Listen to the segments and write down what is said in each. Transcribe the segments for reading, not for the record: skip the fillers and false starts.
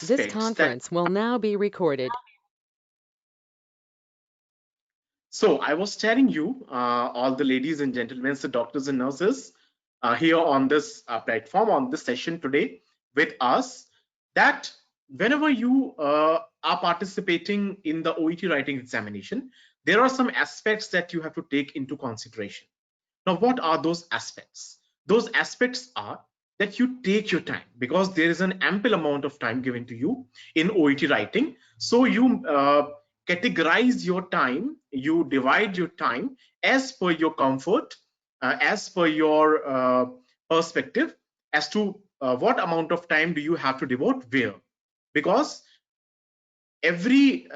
This aspects that conference will now be recorded. so I was telling you, all the ladies and gentlemen, the doctors and nurses here on this platform, on this session today with us, that whenever you are participating in the OET writing examination, there are some aspects that you have to take into consideration. Now, what are those aspects? Those aspects are that you take your time, because there is an ample amount of time given to you in OET writing. So you categorize your time, you divide your time as per your comfort, as per your perspective, as to what amount of time do you have to devote where. Because every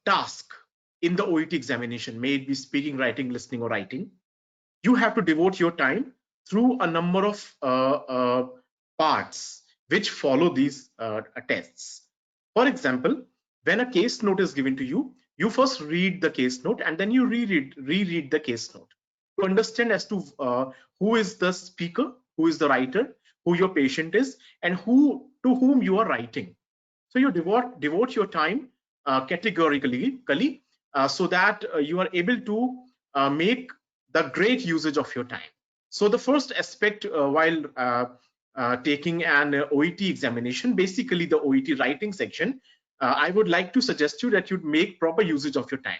task in the OET examination, may it be speaking, writing, listening, or writing, you have to devote your time through a number of parts which follow these tests. For example, when a case note is given to you, you first read the case note and then you reread the case note to understand as to who is the speaker, who is the writer, who your patient is, and who to whom you are writing. So you devote your time categorically, so that you are able to make the great usage of your time. So the first aspect while taking an OET examination, basically the OET writing section, I would like to suggest you that you make proper usage of your time.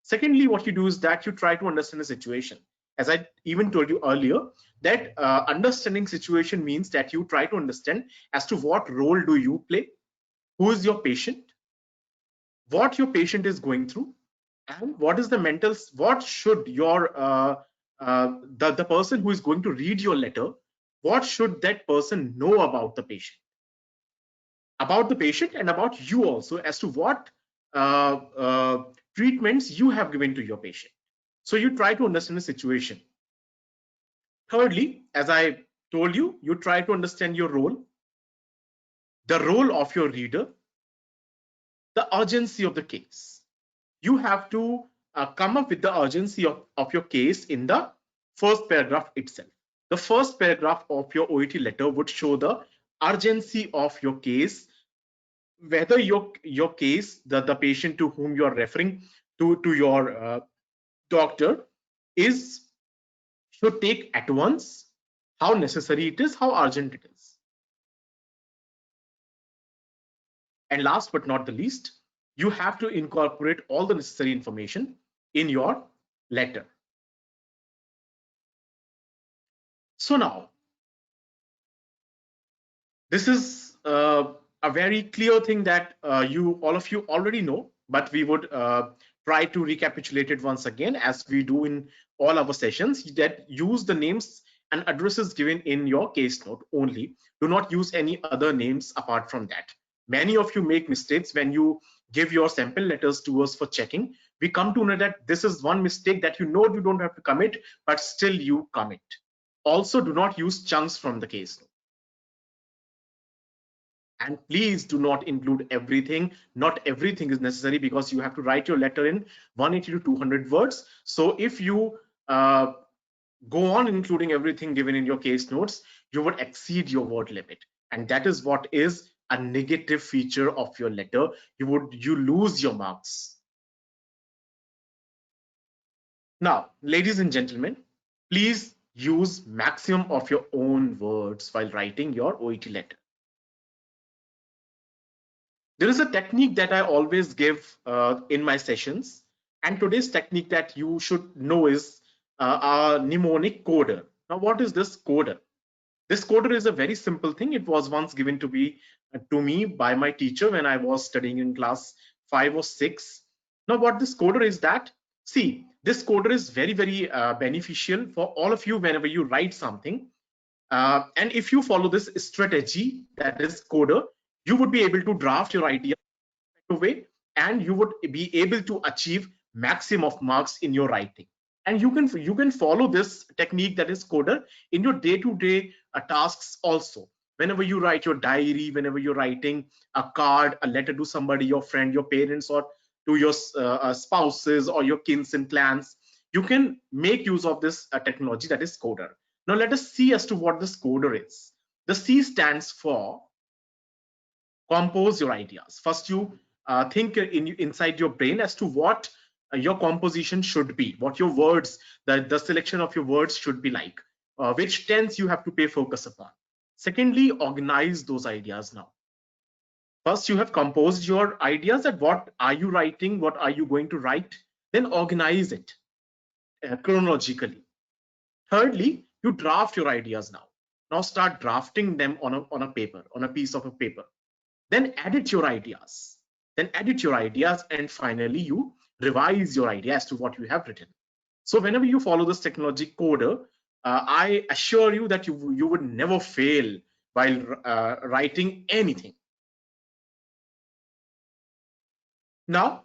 Secondly, what you do is that you try to understand the situation. As I even told you earlier, that understanding situation means that you try to understand as to what role do you play, who is your patient, what your patient is going through, and what is the mental, what should your the person who is going to read your letter, what should that person know about the patient and about you also, as to what treatments you have given to your patient. So you try to understand the situation. Thirdly, as I told you, you try to understand your role, the role of your reader, the urgency of the case. You have to come up with the urgency of your case in the first paragraph itself. The first paragraph of your OET letter would show the urgency of your case, whether your case, the patient to whom you are referring to your doctor, is should take at once, how necessary it is, how urgent it is. And last but not the least, you have to incorporate all the necessary information in your letter. So now, this is a very clear thing that all of you already know, but we would try to recapitulate it once again, as we do in all our sessions, that use the names and addresses given in your case note only. Do not use any other names apart from that. Many of you make mistakes when you give your sample letters to us for checking. We come to know that this is one mistake that you know you don't have to commit, but still you commit. Also, do not use chunks from the case note. And please do not include everything. Not everything is necessary, because you have to write your letter in 180 to 200 words. So if you go on including everything given in your case notes, you would exceed your word limit, and that is what is a negative feature of your letter. You lose your marks. Now, ladies and gentlemen, please use maximum of your own words while writing your OET letter. There is a technique that I always give in my sessions, and today's technique that you should know is a mnemonic coder. Now, what is this coder? This coder is a very simple thing. It was once given to me by my teacher when I was studying in class 5 or 6. Now, what this coder is that, see, this coder is very beneficial for all of you whenever you write something. And if you follow this strategy, that is coder, you would be able to draft your idea way, and you would be able to achieve maximum of marks in your writing. And you can follow this technique, that is coder, in your day-to-day tasks also. Whenever you write your diary, whenever you're writing a card, a letter to somebody, your friend, your parents, or to your spouses or your kins and clans, you can make use of this technology, that is coder. Now let us see as to what this coder is. The C stands for compose your ideas. First, you think inside your brain as to what your composition should be, what your words, the selection of your words should be like, which tense you have to pay focus upon. Secondly, organize those ideas now. First, you have composed your ideas, that what are you writing, what are you going to write, then organize it chronologically. Thirdly, you draft your ideas now. Now start drafting them on a paper, on a piece of a paper. Then edit your ideas. Then edit your ideas, and finally you revise your idea as to what you have written. So whenever you follow this technology coder, I assure you that you would never fail while writing anything. Now,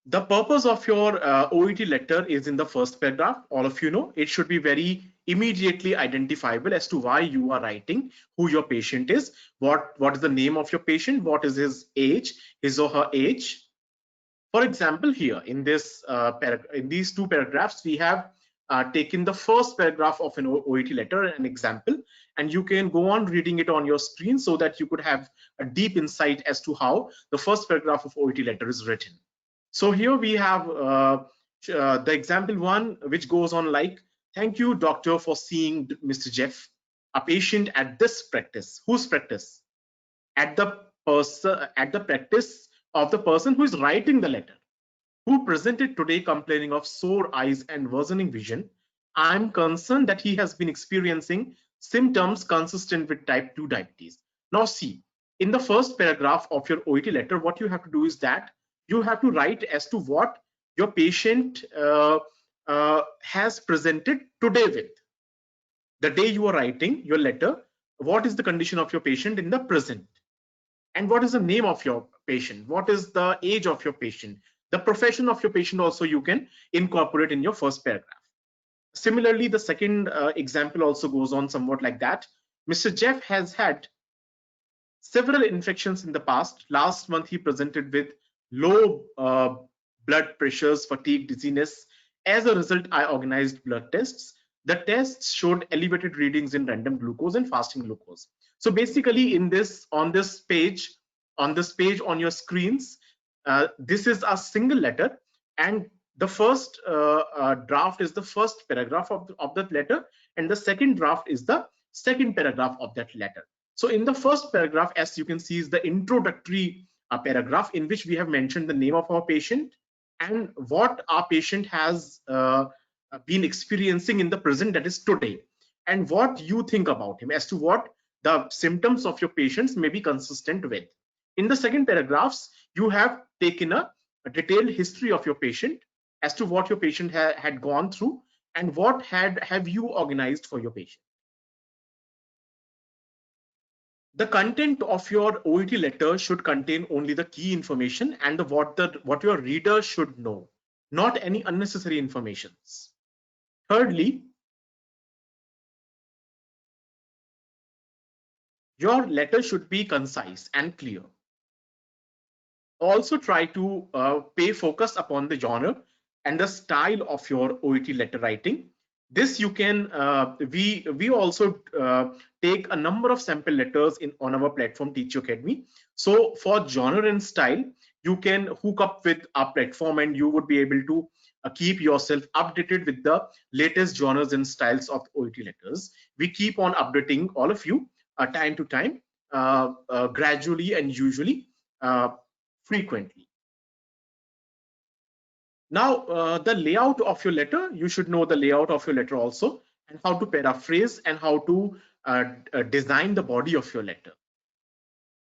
the purpose of your OET letter is in the first paragraph. All of you know it should be very immediately identifiable as to why you are writing, who your patient is, what is the name of your patient, what is his age, his or her age. For example, here in this in these two paragraphs, we have taken the first paragraph of an OET letter, an example, and you can go on reading it on your screen so that you could have a deep insight as to how the first paragraph of OET letter is written. So here we have the example one, which goes on like, thank you, doctor, for seeing Mr. Jeff, a patient at this practice. Whose practice? At the practice of the person who is writing the letter, who presented today complaining of sore eyes and worsening vision. I'm concerned that he has been experiencing symptoms consistent with type 2 diabetes. Now see, in the first paragraph of your OET letter, what you have to do is that you have to write as to what your patient has presented today with. The day you are writing your letter, what is the condition of your patient in the present? And what is the name of your patient? What is the age of your patient? The profession of your patient also you can incorporate in your first paragraph. Similarly, the second example also goes on somewhat like that. Mr. Jeff has had several infections in the past. Last month, he presented with low blood pressures, fatigue, dizziness. As a result, I organized blood tests. The tests showed elevated readings in random glucose and fasting glucose. So basically, on this page on your screens, this is a single letter, and the first draft is the first paragraph of that letter, and the second draft is the second paragraph of that letter. So in the first paragraph, as you can see, is the introductory paragraph in which we have mentioned the name of our patient and what our patient has been experiencing in the present, that is today, and what you think about him as to what the symptoms of your patients may be consistent with. In the second paragraphs, you have taken a detailed history of your patient as to what your patient had gone through and what have you organized for your patient. The content of your OET letter should contain only the key information and what your reader should know, not any unnecessary informations. Thirdly, your letter should be concise and clear. Also try to pay focus upon the genre and the style of your OET letter writing. This you can we also take a number of sample letters on our platform Teach Academy. So for genre and style, you can hook up with our platform and you would be able to keep yourself updated with the latest genres and styles of OET letters. We keep on updating all of you time to time, gradually and usually frequently. Now, the layout of your letter, you should know the layout of your letter also, and how to paraphrase and how to design the body of your letter.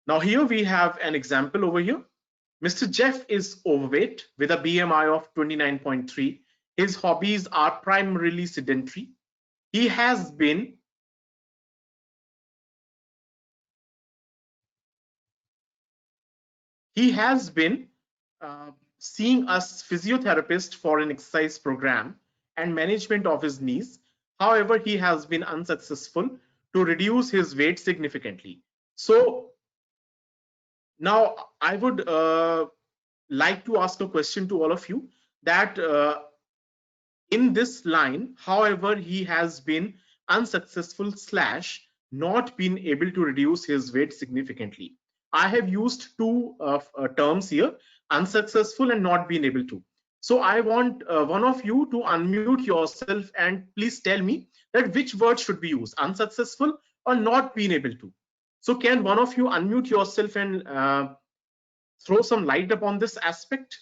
Now, here we have an example over here. Mr. Jeff is overweight with a BMI of 29.3. His hobbies are primarily sedentary. He has been seeing a physiotherapist for an exercise program and management of his knees. However, he has been unsuccessful to reduce his weight significantly. So now I would like to ask a question to all of you that in this line, however, he has been unsuccessful / not been able to reduce his weight significantly. I have used two terms here, unsuccessful and not being able to. So I want one of you to unmute yourself and please tell me that which word should be used, unsuccessful or not being able to. So can one of you unmute yourself and throw some light upon this aspect?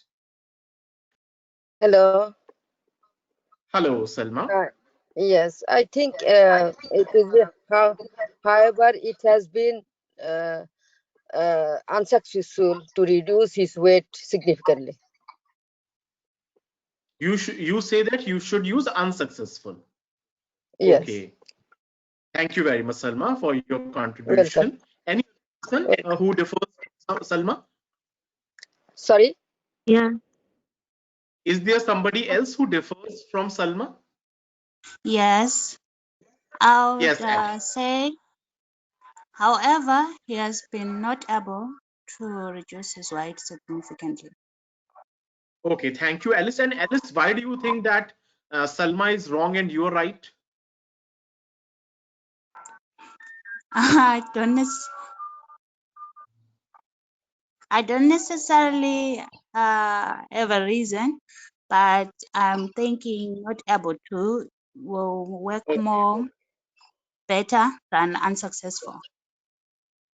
Hello. Hello, Selma. Yes, I think it is however, it has been uh, unsuccessful to reduce his weight significantly. You say that you should use unsuccessful. Yes, Okay. Thank you very much, Salma, for your contribution. welcome. Any person who differs from Salma? Sorry. Yeah. Is there somebody else who differs from Salma? Yes. I would Yes, Alice. say, however, he has been not able to reduce his weight significantly. Okay, thank you, Alice. And Alice, why do you think that Salma is wrong and you're right? I don't, I don't necessarily have a reason, but I'm thinking not able to will work Okay. more better than unsuccessful.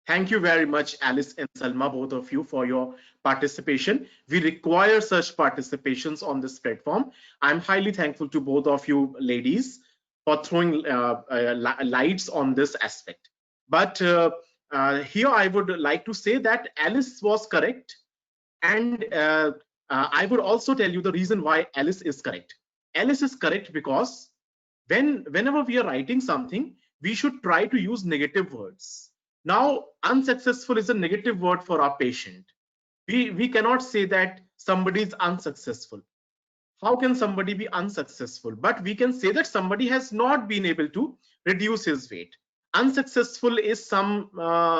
Thank you very much, Alice and Salma, both of you, for your participation. We require such participations on this platform. I'm highly thankful to both of you ladies for throwing lights on this aspect. But here I would like to say that Alice was correct. And I would also tell you the reason why Alice is correct. Alice is correct because whenever we are writing something, we should try to use negative words. Now, unsuccessful is a negative word for our patient. We cannot say that somebody is unsuccessful. How can somebody be unsuccessful? But we can say that somebody has not been able to reduce his weight. Unsuccessful is some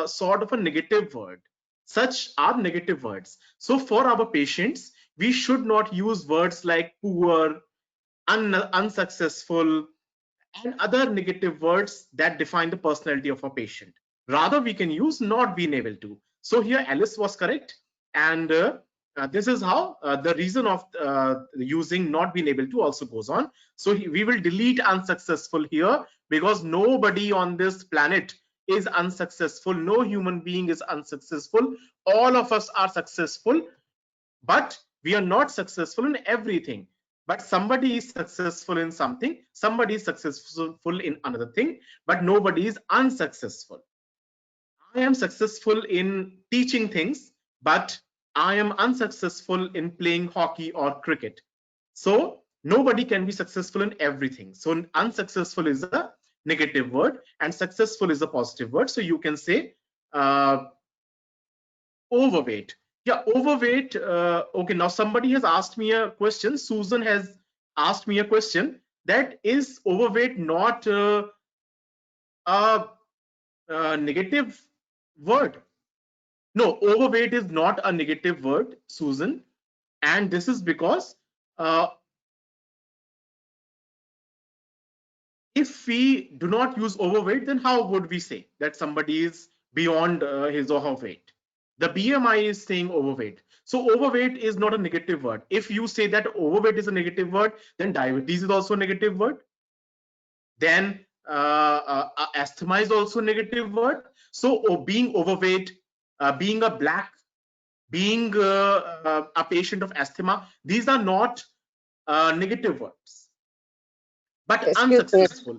sort of a negative word. Such are negative words. So for our patients, we should not use words like poor, unsuccessful, and other negative words that define the personality of a patient. Rather, we can use not being able to. So here Alice was correct. And this is how the reason of using not being able to also goes on. So we will delete unsuccessful here because nobody on this planet is unsuccessful. No human being is unsuccessful. All of us are successful, but we are not successful in everything. But somebody is successful in something, somebody is successful in another thing, but nobody is unsuccessful. I am successful in teaching things, but I am unsuccessful in playing hockey or cricket. So nobody can be successful in everything. So unsuccessful is a negative word and successful is a positive word. So you can say uh, overweight. Yeah, overweight. Okay, now somebody has asked me a question. Susan has asked me a question, that is overweight not a, a negative word? No, overweight is not a negative word, Susan. And this is because uh, if we do not use overweight, then how would we say that somebody is beyond his or her weight? The BMI is saying overweight. So overweight is not a negative word. If you say that overweight is a negative word, then diabetes is also a negative word. Then asthma is also a negative word. So being overweight, being a black, being a patient of asthma, these are not negative words, but Excuse me. unsuccessful.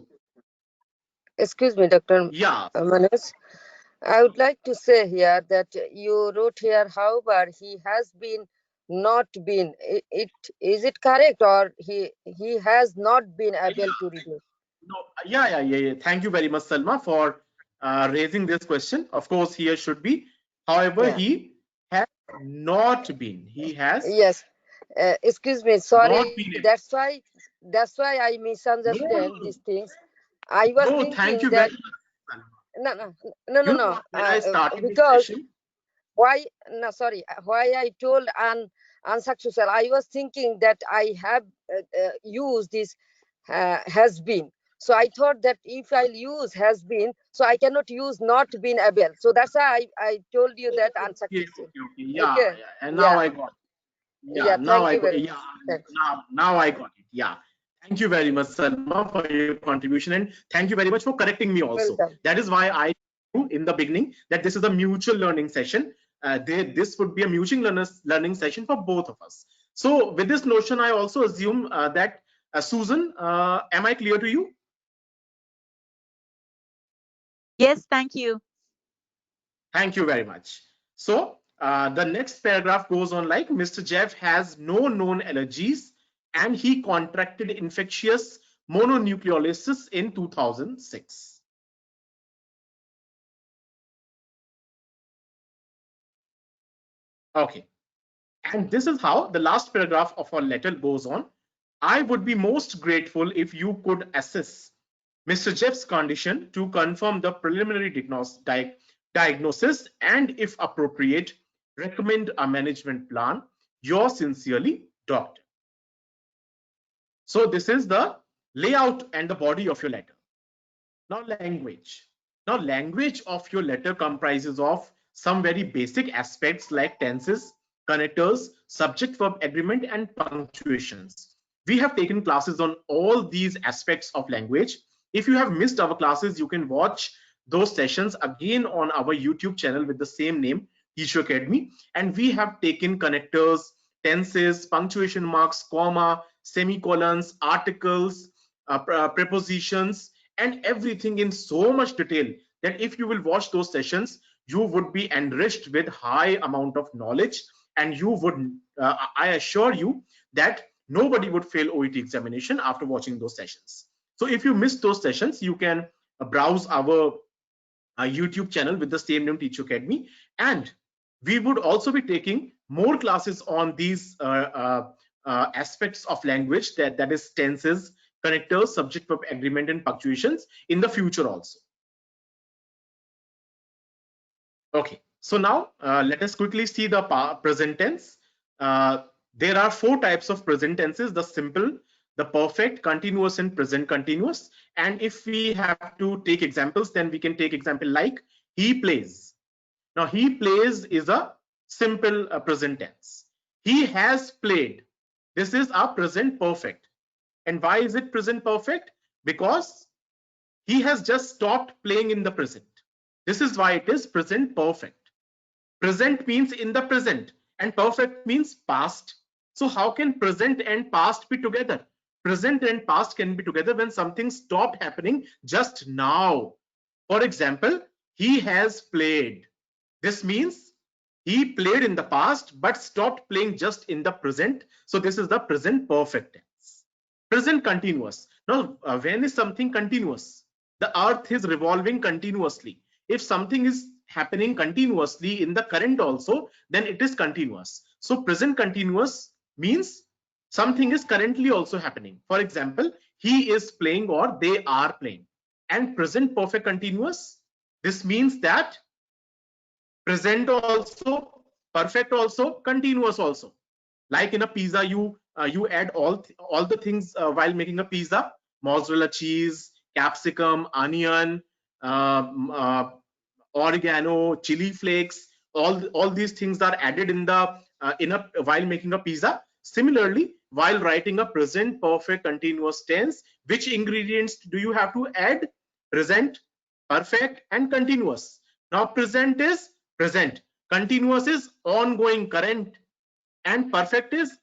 Excuse me, Dr. Yeah. Manuj. I would like to say here that you wrote here, however, he has been not been. It is it correct, or he has not been able to reduce? No, yeah. Thank you very much, Salma, for raising this question. Of course, here should be. However, Yeah. he has not been. He has Yes. Excuse me. not Sorry. been able. That's why I misunderstand No, these things. I was no. Thank thinking you very that much, Salma. no. When I started this Because session, why no sorry why I told unsuccessful, I was thinking that I have used this has been. So I thought that if I'll use has been, so I cannot use not been able. So that's why I told you that Okay, unsuccessful. okay, okay. Yeah, Okay. yeah. And now Yeah. I got it. Yeah, Yeah. now Thank I you got very yeah, much. Thanks. now I got it. Yeah. Thank you very much, Salma, for your contribution, and thank you very much for correcting me also. Welcome. That is why I knew in the beginning that this is a mutual learning session. This would be a mutual learning session for both of us. So with this notion, I also assume that Susan, am I clear to you? Yes, thank you. Thank you very much. So the next paragraph goes on like Mr. Jeff has no known allergies and he contracted infectious mononucleosis in 2006. Okay. And this is how the last paragraph of our letter goes on. I would be most grateful if you could assess Mr. Jeff's condition to confirm the preliminary diagnosis and, if appropriate, recommend a management plan. Yours sincerely, Doctor. So this is the layout and the body of your letter. Now language. Now language of your letter comprises of some very basic aspects like tenses, connectors, subject verb agreement and punctuations. We have taken classes on all these aspects of language. If you have missed our classes, you can watch those sessions again on our YouTube channel with the same name, Teacher Academy. And we have taken connectors, tenses, punctuation marks, comma, semicolons, articles, prepositions, and everything in so much detail that if you will watch those sessions, you would be enriched with high amount of knowledge, and you would I assure you that nobody would fail OET examination after watching those sessions. So if you missed those sessions, you can browse our YouTube channel with the same name, Teacher Academy, and we would also be taking more classes on these aspects of language, that is tenses, connectors, subject verb agreement and punctuations in the future also. Okay, so now let us quickly see the present tense. There are four types of present tenses: the simple, the perfect, continuous and present continuous. And if we have to take examples, then we can take example like he plays. Now he plays is a simple present tense. He has played, this is a present perfect. And why is it present perfect? Because he has just stopped playing in the present. This is why it is present perfect. Present means in the present and perfect means past. So how can present and past be together? Present and past can be together when something stopped happening just now. For example, he has played. This means he played in the past but stopped playing just in the present. So this is the present perfect tense. Present continuous. Now, when is something continuous? The earth is revolving continuously. If something is happening continuously in the current also, then it is continuous. So present continuous means something is currently also happening. For example, he is playing or they are playing. And present perfect continuous, this means that present also, perfect also, continuous also. Like in a pizza, you add all the things while making a pizza: mozzarella cheese, capsicum, onion, oregano, chili flakes. All these things are added in a while making a pizza. Similarly, while writing a present perfect continuous tense, which ingredients do you have to add? Present, perfect and continuous. Now present is present, continuous is ongoing, current, and perfect is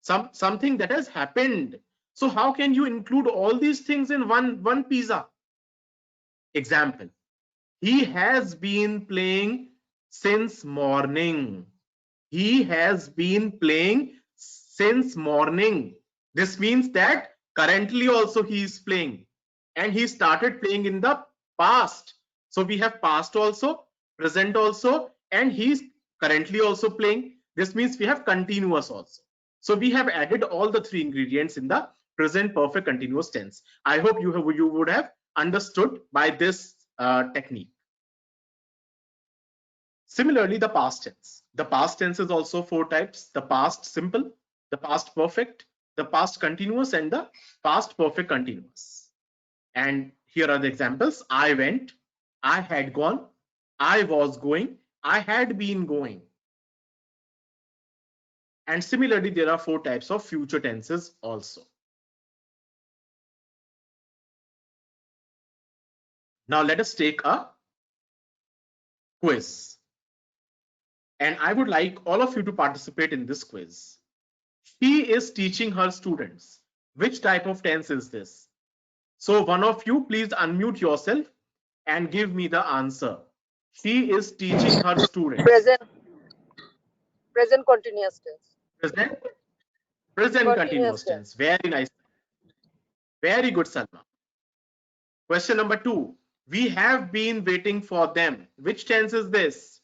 something that has happened. So how can you include all these things in one pizza? Example: he has been playing since morning. He has been playing since morning. This means that currently also he is playing, and he started playing in the past. So we have past also, present also, and he is currently also playing. This means we have continuous also. So we have added all the three ingredients in the present perfect continuous tense. I hope you would have understood by this technique. Similarly, the past tense. The past tense is also four types: the past simple, the past perfect, the past continuous, and the past perfect continuous. And here are the examples. I went, I had gone, I was going, I had been going. And similarly, there are 4 types of future tenses also. Now let us take a quiz. And I would like all of you to participate in this quiz. She is teaching her students. Which type of tense is this? So one of you please unmute yourself and give me the answer. She is teaching her students. Present continuous tense. Present continuous tense. Very nice. Very good, Salma. Question number 2. We have been waiting for them. Which tense is this?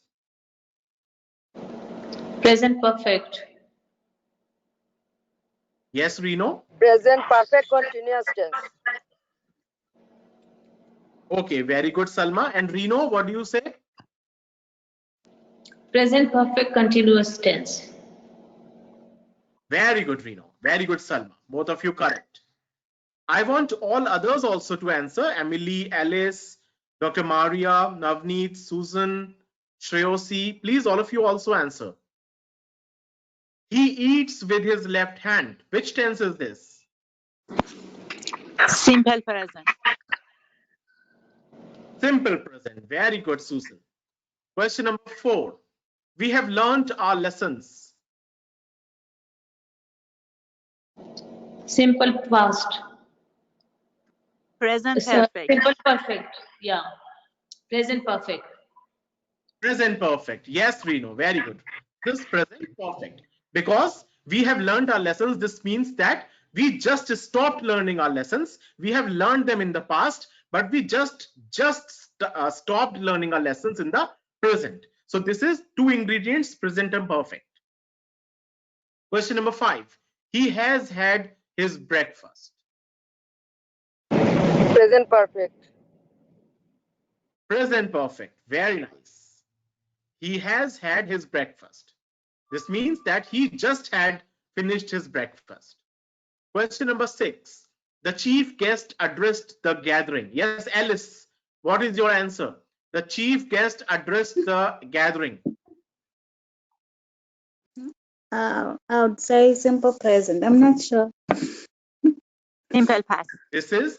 Present perfect. Yes, Reno? Present perfect continuous tense. Okay, very good, Salma. And Reno, what do you say? Present perfect continuous tense. Very good, Reno. Very good, Salma. Both of you correct. I want all others also to answer. Emily, Alice, Dr. Maria, Navneet, Susan, Shreyosi. Please, all of you also answer. He eats with his left hand. Which tense is this? Simple present. Simple present. Very good, Susan. Question number 4. We have learned our lessons. Simple past. Present So, perfect. simple perfect. Yeah. Present perfect. Present perfect. Yes, Reno. Very good. This present perfect. Because we have learned our lessons, this means that we just stopped learning our lessons. We have learned them in the past, but we just stopped learning our lessons in the present. So this is 2 ingredients, present and perfect. Question number 5. He has had his breakfast. Present perfect. Present perfect. Very nice. He has had his breakfast. This means that he just had finished his breakfast. Question number 6. The chief guest addressed the gathering. Yes, Alice, what is your answer? The chief guest addressed the gathering. I would say simple present. I'm not sure. Simple past. This is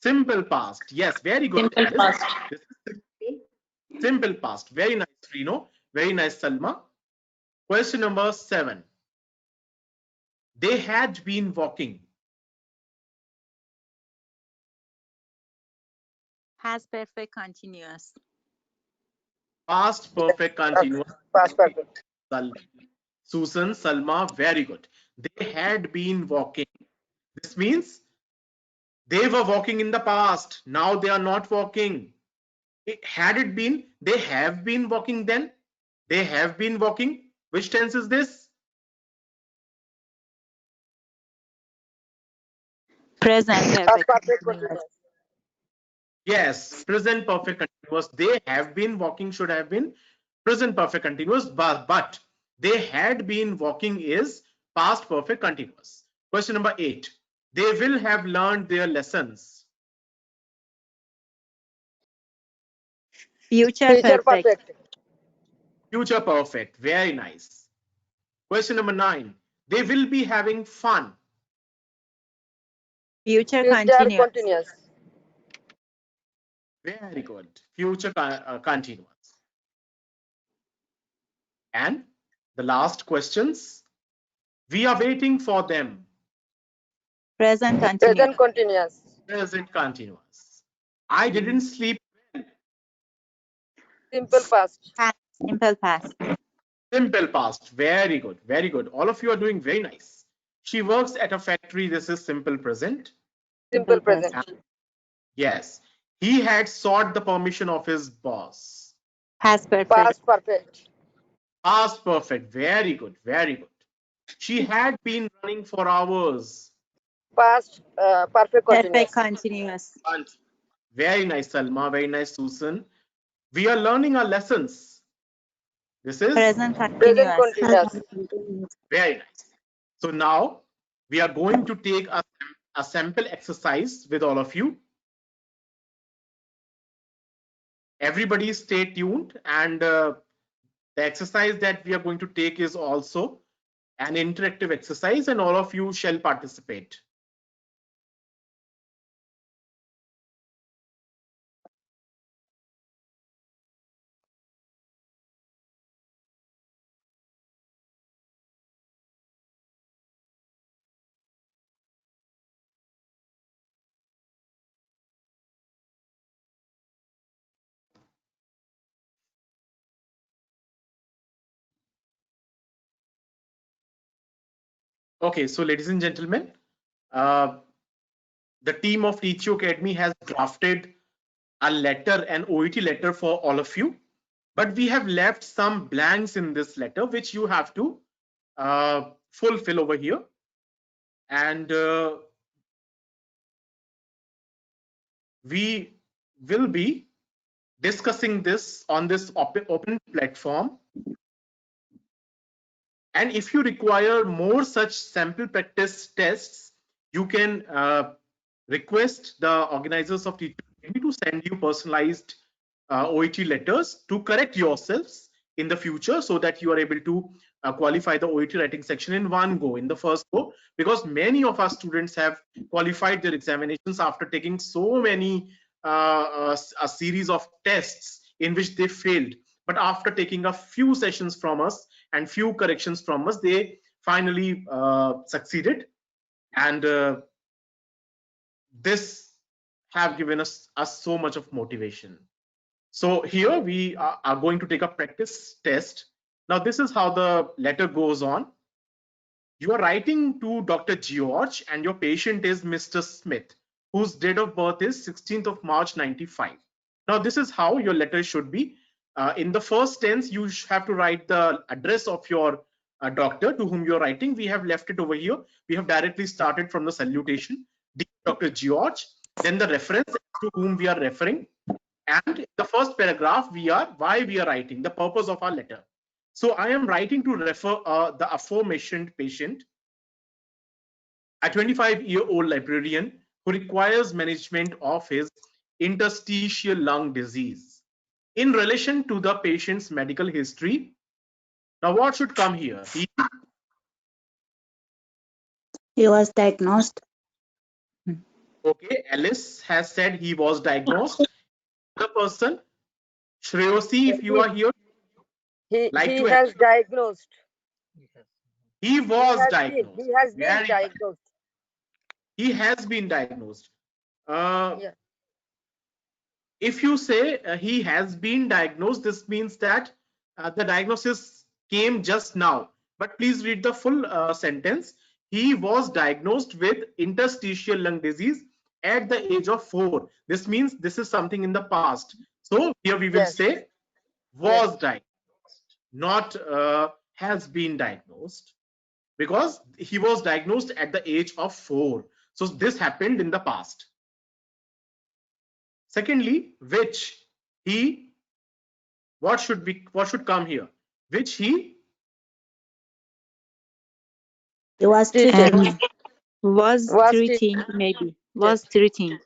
simple past. Yes, very good, Simple Alice. past. This is simple past. Very nice, Reno. Very nice, Salma. Question number 7. They had been walking. Past perfect continuous. Past perfect continuous. Past perfect. Susan, Salma, very good. They had been walking. This means they were walking in the past. Now they are not walking. Had it been, they have been walking then. They have been walking. Which tense is this? Present Past perfect perfect continuous. continuous. Yes, present perfect continuous. They have been walking should have been present perfect continuous, but they had been walking is past perfect continuous. Question number 8. They will have learned their lessons. Future Future perfect. perfect. Future perfect. Very nice. Question number 9. They will be having fun. Future Future continuous. continuous. Very good. Future continuous. And the last questions. We are waiting for them. Present Present continuous. continuous. Present continuous. I didn't sleep. Simple past. Past. Simple past. Simple past. Very good. Very good. All of you are doing very nice. She works at a factory. This is simple present. Simple past. present. Yes. He had sought the permission of his boss. Past perfect. Past perfect. Past perfect. Very good. Very good. She had been running for hours. Past perfect Perfect continuous. continuous. Very nice, Salma. Very nice, Susan. We are learning our lessons. This is Present Present continuous. continuous. very nice. So now we are going to take a a sample exercise with all of you. Everybody stay tuned, and the exercise that we are going to take is also an interactive exercise, and all of you shall participate. Okay, so ladies and gentlemen, the team of Teachio Academy has drafted a letter, an OET letter for all of you, but we have left some blanks in this letter which you have to fulfill over here. And we will be discussing this on this open platform. And if you require more such sample practice tests, you can request the organizers of Teaching to send you personalized OET letters to correct yourselves in the future, so that you are able to qualify the OET writing section in one go, in the first go, because many of our students have qualified their examinations after taking so many a series of tests in which they failed. But after taking a few sessions from us and few corrections from us, they finally succeeded. And this have given us so much of motivation. So here we are going to take a practice test. Now this is how the letter goes on. You are writing to Dr. George and your patient is Mr. Smith, whose date of birth is 16th of March 95. Now this is how your letter should be. In the first tense, you have to write the address of your doctor to whom you're writing. We have left it over here. We have directly started from the salutation, Dear Dr. George, then the reference to whom we are referring, and the first paragraph why we are writing, the purpose of our letter. So I am writing to refer the aforementioned patient, a 25-year-old librarian who requires management of his interstitial lung disease. In relation to the patient's medical history, now what should come here? He was diagnosed. Okay, Alice has said he was diagnosed. The person, Shreyosi, if you are here, like He to add. has diagnosed. He was diagnosed. He has been Very fine. diagnosed. He has been diagnosed. Yeah. If you say he has been diagnosed, this means that the diagnosis came just now. But please read the full sentence. He was diagnosed with interstitial lung disease at the age of 4. This means this is something in the past. So here we will Yes. say was diagnosed, not has been diagnosed, because he was diagnosed at the age of 4. So this happened in the past. Secondly, which he, what should come here? Which he Was Treated. treated. Was Was treating, maybe. Was treating.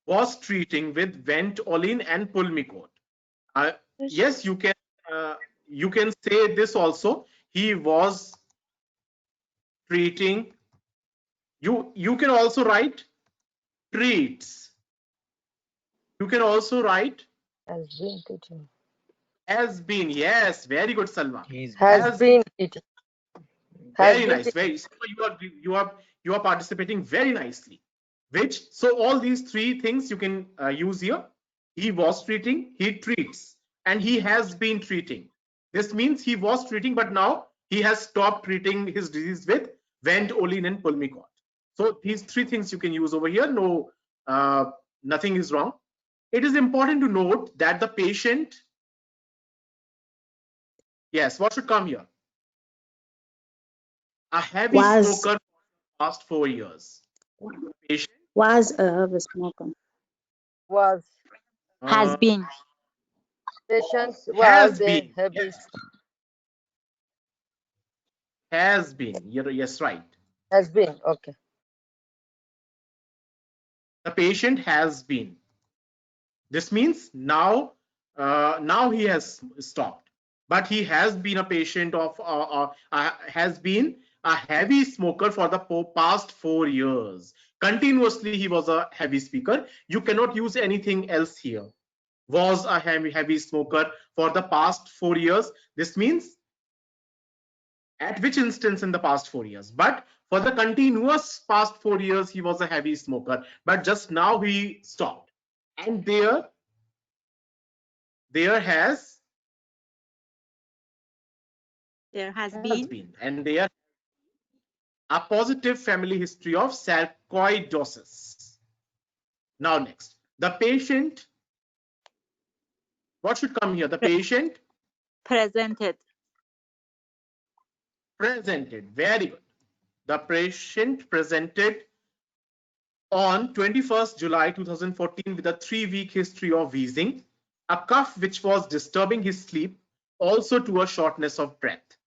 was treating with Ventolin and Pulmicort. Yes, you can say this also. He was treating. You can also write treats. You can also write has been treated. has been. Yes, very good, Salma. Has been treated. Has Very been nice. treated. Very, you are participating very nicely. Which, so all these three things you can use here. He was treating, he treats, and he has been treating. This means he was treating, but now he has stopped treating his disease with Ventolin and Pulmicort. So these three things you can use over here. No, nothing is wrong. It is important to note that the patient, yes, what should come here? A heavy Was smoker past 4 years. Patient was a heavy smoker. Was. Has uh, been. Patients has was a been, heavy. has been. Yes, right. Has been. Okay. The patient has been. This means now he has stopped, but he has been a patient of has been a heavy smoker for the past 4 years. Continuously he was a heavy speaker. You cannot use anything else here. Was a heavy smoker for the past 4 years. This means at which instance in the past 4 years, but for the continuous past 4 years he was a heavy smoker, but just now he stopped. And there has been, and there a positive family history of sarcoidosis. Now next, the patient, what should come here? The patient Presented. Very good. The patient presented on 21st July 2014 with a 3-week history of wheezing, a cough which was disturbing his sleep, also to a shortness of breath.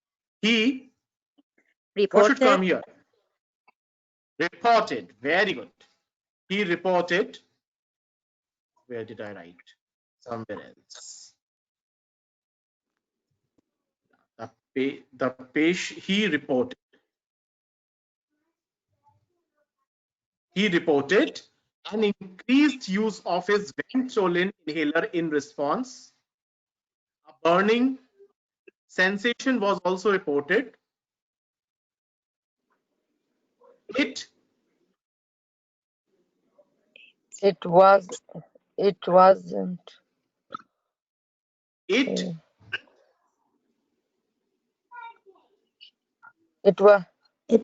He What should come here? Reported. Very good. He reported. Where did I write? Somewhere else. The patient. He reported an increased use of his Ventolin inhaler in response. A burning sensation was also reported. It wasn't. It It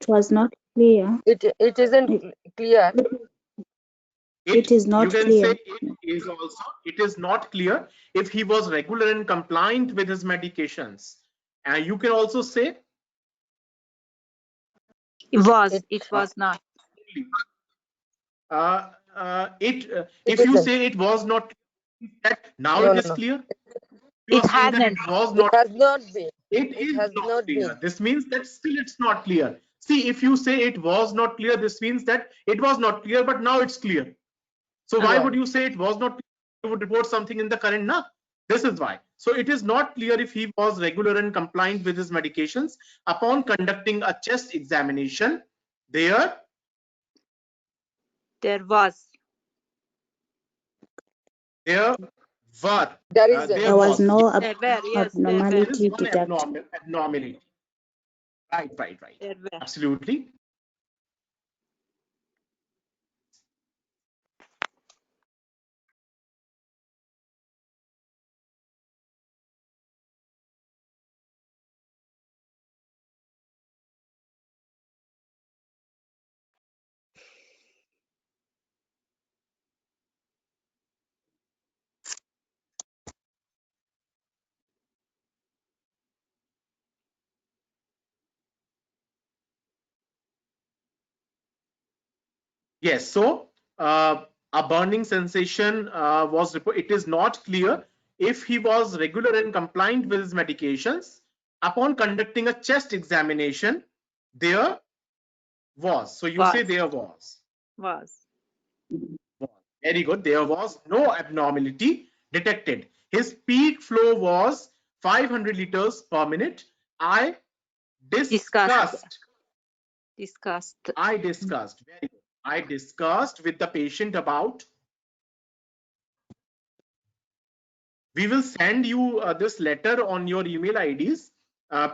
was not clear. it isn't clear. It is not you can clear. say it is not clear if he was regular and compliant with his medications. And you can also say It was not. if you say it was not, that now No, it is no. clear. It hasn't. It was It not. has not been. It It is has not not clear. been. This means that still it's not clear. See, if you say it was not clear, this means that it was not clear, but now it's clear. So why Yeah. would you say it was not clear? You would report something in the current now. This is why. So it is not clear if he was regular and compliant with his medications. Upon conducting a chest examination, there was. were There isn't. There was no There were. Yes, there were. there is abnormality one detected. abnormality. Right. There were. Absolutely. Yes. So a burning sensation was reported. It is not clear if he was regular and compliant with his medications. Upon conducting a chest examination, there was. So you say there was. Was. Very good. There was no abnormality detected. His peak flow was 500 liters per minute. I discussed. Very good. I discussed with the patient about. We will send you this letter on your email IDs.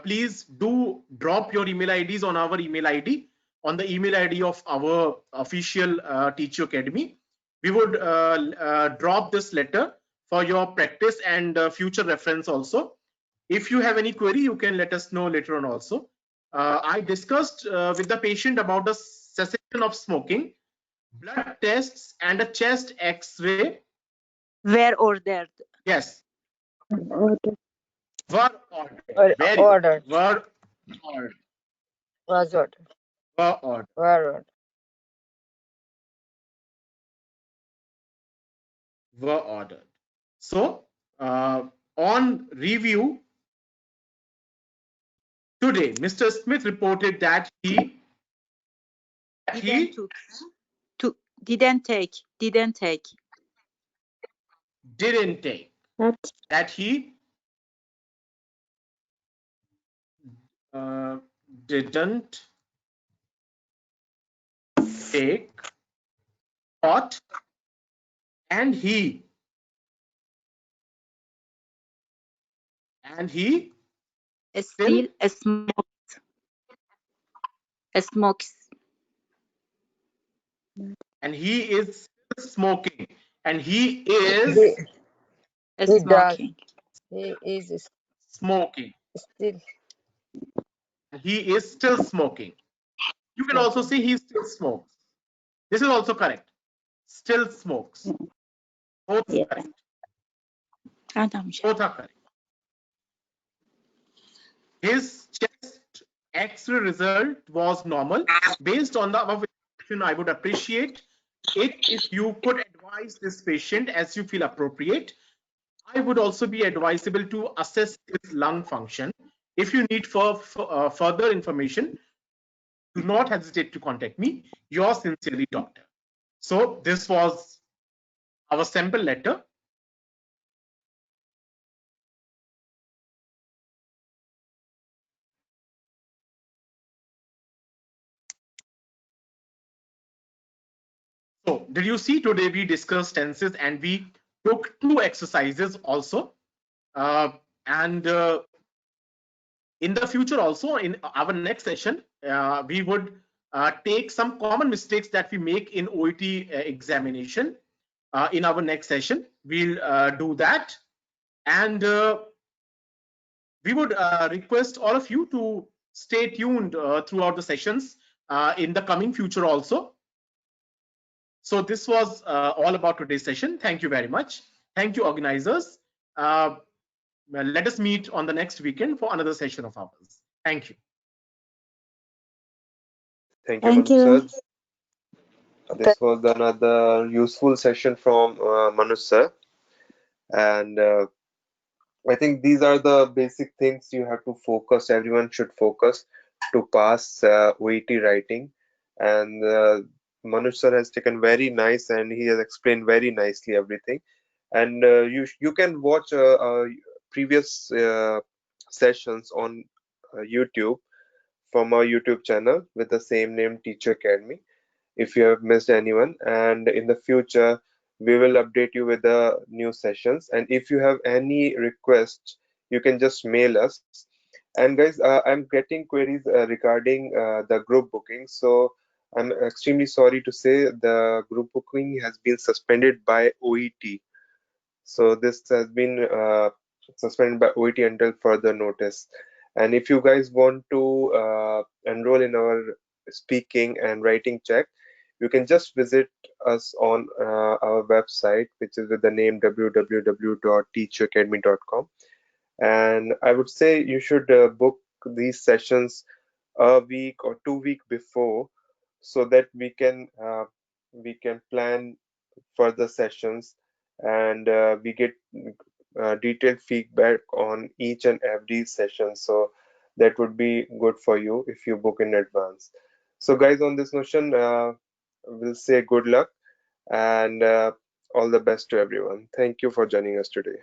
Please do drop your email IDs on our email ID, on the email ID of our official Teach Academy. We would drop this letter for your practice and future reference also. If you have any query, you can let us know later on also. I discussed with the patient about the cessation of smoking, blood tests, and a chest X-ray. Were ordered. Yes. Ordered. Were ordered. Very Ordered. good. Were ordered. Was ordered. Were ordered. Were ordered. Were ordered. So, on review today, Mr. Smith reported that he Didn't take. Didn't take. Didn't take. That That he didn't take, thought, and he still, Still smokes. and he is still smoking, and he He, is he does. Smoking. He is smoking. still He is still smoking. You can also smoking. say he still smokes. This is also correct. Still smokes. Both yeah. correct. Adam. Both are correct. His chest X-ray result was normal. Based on the above information, I would appreciate it if you could advise this patient as you feel appropriate. I would also be advisable to assess his lung function. If you need further information, do not hesitate to contact me. Yours sincerely, doctor. So this was our sample letter. So did you see today we discussed tenses and we took 2 exercises also. And in the future also, in our next session, we would take some common mistakes that we make in OET examination. In our next session, we'll do that. And we would request all of you to stay tuned throughout the sessions in the coming future also. So this was all about today's session. Thank you very much. Thank you, organizers. Well, let us meet on the next weekend for another session of ours. Thank you. Thank you, Thank Manuj you. sir. This was another useful session from Manuj sir. And I think these are the basic things you have to focus, everyone should focus to pass OET writing. And Manuj sir has taken very nice and he has explained very nicely everything. And you can watch previous sessions on YouTube from our YouTube channel with the same name, Teacher Academy, if you have missed anyone. And in the future, we will update you with the new sessions. And if you have any requests, you can just mail us. And guys, I'm getting queries regarding the group booking. So I'm extremely sorry to say the group booking has been suspended by OET. So this has been suspended by OET until further notice. And if you guys want to enroll in our speaking and writing check, you can just visit us on our website, which is with the name www.teachacademy.com. And I would say you should book these sessions a week or 2 week before, so that we can plan further sessions, and we get detailed feedback on each and every session. So that would be good for you if you book in advance. So guys, on this notion, we'll say good luck and all the best to everyone. Thank you for joining us today.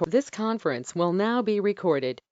This conference will now be recorded.